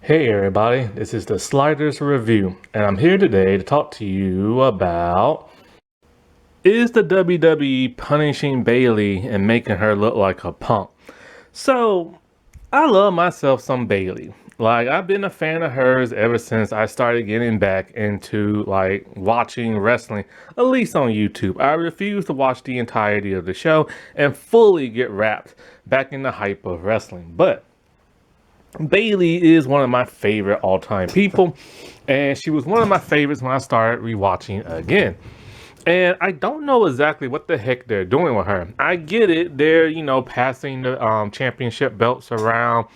Hey everybody, this is the Sliders Review, and I'm here today to talk to you about, is the WWE punishing Bayley and making her look like a punk? So, I love myself some Bayley. Like, I've been a fan of hers ever since I started getting back into like watching wrestling, at least on YouTube. I refuse to watch the entirety of the show and fully get wrapped back in the hype of wrestling. But Bayley is one of my favorite all-time people, and she was one of my favorites when I started rewatching again. And I don't know exactly what the heck they're doing with her. I get it; they're passing the championship belts around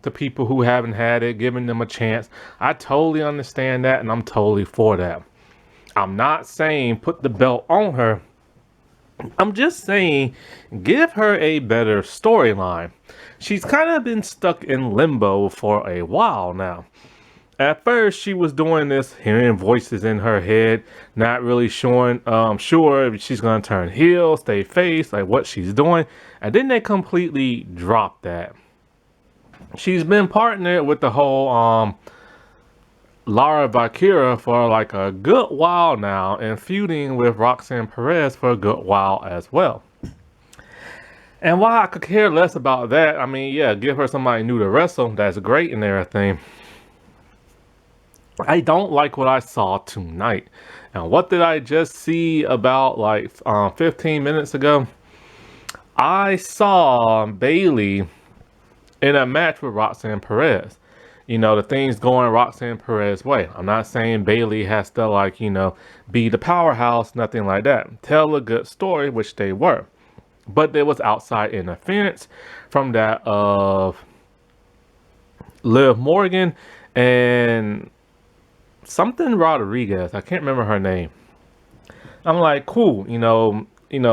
to people who haven't had it, giving them a chance. I totally understand that, and I'm totally for that. I'm not saying put the belt on her. I'm just saying, give her a better storyline. She's kind of been stuck in limbo for a while now. At first, she was doing this, hearing voices in her head, not really sure if she's gonna turn heel, stay face, like what she's doing. And then they completely dropped that. She's been partnered with the whole Lara Valkyria for like a good while now, and feuding with Roxanne Perez for a good while as well. And while I could care less about that, I mean, yeah, give her somebody new to wrestle. That's great and everything. I don't like what I saw tonight. And what did I just see about like 15 minutes ago? I saw Bayley in a match with Roxanne Perez. The things going Roxanne Perez way. I'm not saying Bayley has to be the powerhouse, nothing like that. Tell a good story, which they were. But there was outside interference from that of Liv Morgan and something Rodriguez. I can't remember her name. I'm like, cool,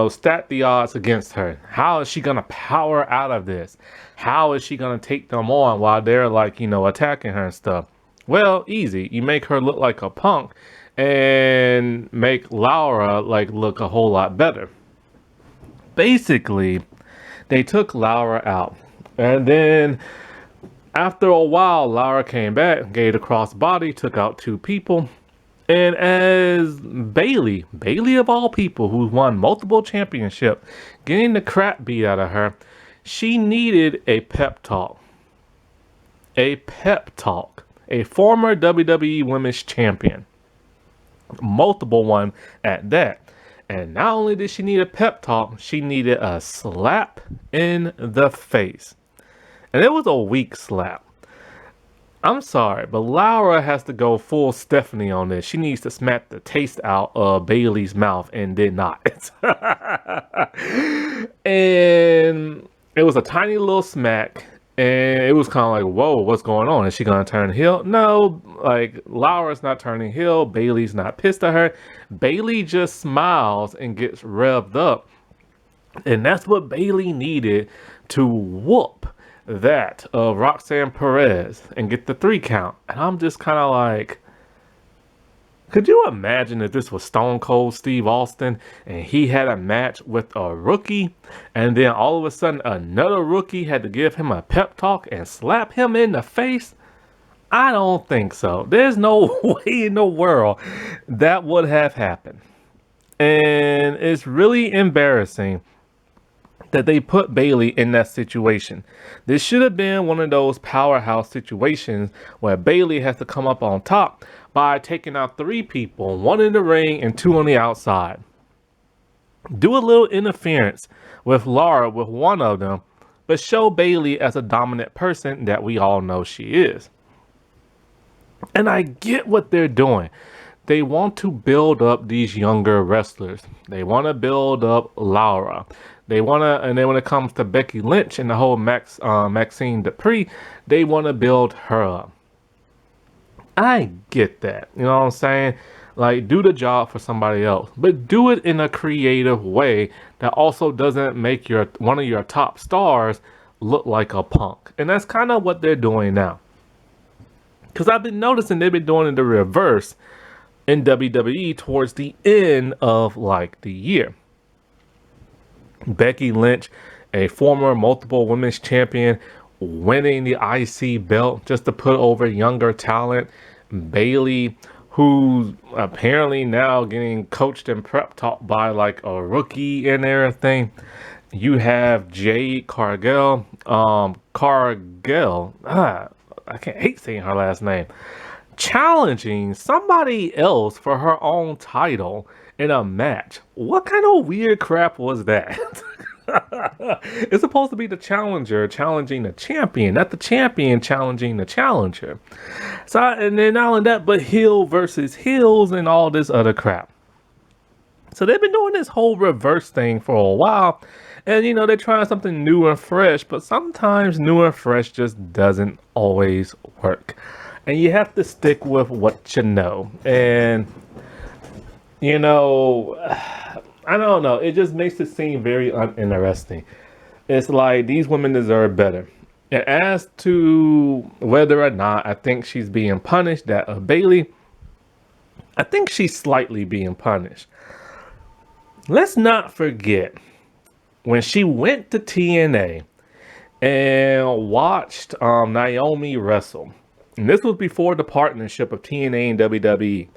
stack the odds against her. How is she gonna power out of this? How is she gonna take them on while they're attacking her and stuff? Well, easy. You make her look like a punk and make Laura look a whole lot better. Basically, they took Laura out. And then after a while, Laura came back, gave a crossbody, took out two people. And as Bayley of all people, who's won multiple championships, getting the crap beat out of her, she needed a pep talk. A pep talk. A former WWE Women's Champion. Multiple one at that. And not only did she need a pep talk, she needed a slap in the face. And it was a weak slap. I'm sorry, but Laura has to go full Stephanie on this. She needs to smack the taste out of Bayley's mouth and did not. And it was a tiny little smack. And it was kind of like, whoa, what's going on? Is she going to turn heel? No, Laura's not turning heel. Bayley's not pissed at her. Bayley just smiles and gets revved up. And that's what Bayley needed to whoop that of Roxanne Perez and get the 3 count. And I'm just kind of like, could you imagine if this was Stone Cold Steve Austin and he had a match with a rookie, and then all of a sudden another rookie had to give him a pep talk and slap him in the face? I don't think so. There's no way in the world that would have happened. And it's really embarrassing that they put Bayley in that situation. This should have been one of those powerhouse situations where Bayley has to come up on top by taking out 3 people, 1 in the ring and 2 on the outside. Do a little interference with Laura with one of them, but show Bayley as a dominant person that we all know she is. And I get what they're doing. They want to build up these younger wrestlers. They want to build up Laura. And then when it comes to Becky Lynch and the whole Maxine Dupree, they want to build her up. I get that. You know what I'm saying? Like, do the job for somebody else, but do it in a creative way that also doesn't make one of your top stars look like a punk. And that's kind of what they're doing now. Because I've been noticing they've been doing it the reverse in WWE towards the end of the year. Becky Lynch, a former multiple women's champion, winning the IC belt just to put over younger talent. Bayley, who's apparently now getting coached and prep taught by like a rookie and everything. You have Jade Cargill. I can't hate saying her last name. Challenging somebody else for her own title in a match. What kind of weird crap was that? It's supposed to be the challenger challenging the champion, not the champion challenging the challenger. So, and then not only that, but heel versus heels and all this other crap. So they've been doing this whole reverse thing for a while. And you know, they're trying something new and fresh, but sometimes new and fresh just doesn't always work. And you have to stick with what you know. And you know, I don't know, it just makes it seem very uninteresting. It's like these women deserve better. And as to whether or not I think she's being punished, that of Bayley, I think she's slightly being punished. Let's not forget when she went to TNA and watched Naomi wrestle. And this was before the partnership of TNA and WWE.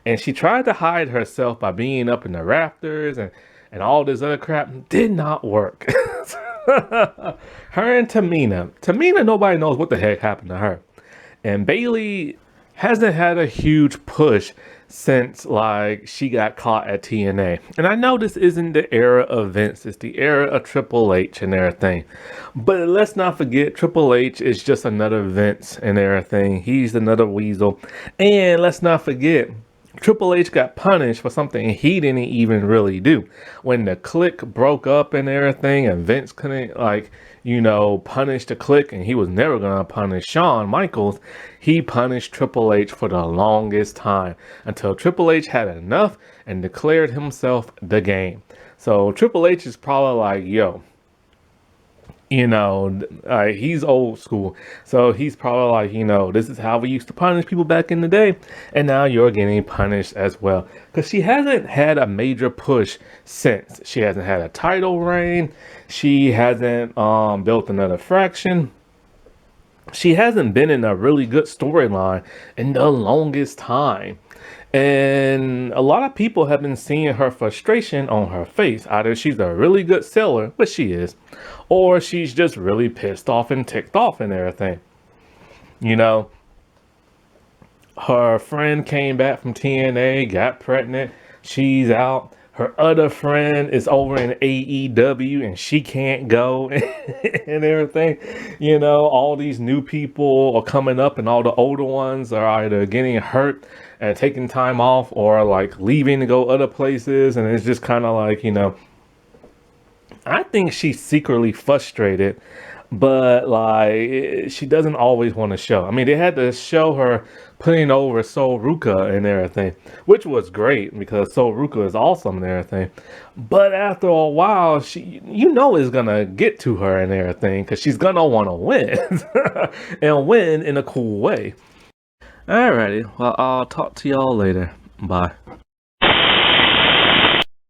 And she tried to hide herself by being up in the rafters and all this other crap. Did not work. Her and Tamina, nobody knows what the heck happened to her. And Bayley hasn't had a huge push since like she got caught at TNA. And I know this isn't the era of Vince, it's the era of Triple H and everything. But let's not forget, Triple H is just another Vince and everything. He's another weasel. And let's not forget, Triple H got punished for something he didn't even really do. When the Clique broke up and everything, and Vince couldn't, like, you know, punish the Clique, and he was never going to punish Shawn Michaels, he punished Triple H for the longest time until Triple H had enough and declared himself the game. So Triple H is probably like, yo, you know, he's old school. So he's probably like, you know, this is how we used to punish people back in the day. And now you're getting punished as well. Because she hasn't had a major push since. She hasn't had a title reign. She hasn't built another faction. She hasn't been in a really good storyline in the longest time. And a lot of people have been seeing her frustration on her face. Either she's a really good seller, which she is, or she's just really pissed off and ticked off and everything. You know, her friend came back from TNA, got pregnant, she's out. Her other friend is over in AEW and she can't go and everything. You know, all these new people are coming up and all the older ones are either getting hurt and taking time off or like leaving to go other places. And it's just kind of like, you know, I think she's secretly frustrated, but like she doesn't always want to show. I mean, they had to show her putting over Sol Ruka and everything, which was great because Sol Ruka is awesome and everything. But after a while, she, you know, is gonna get to her and everything because she's gonna want to win and win in a cool way. Alrighty, well, I'll talk to y'all later. Bye.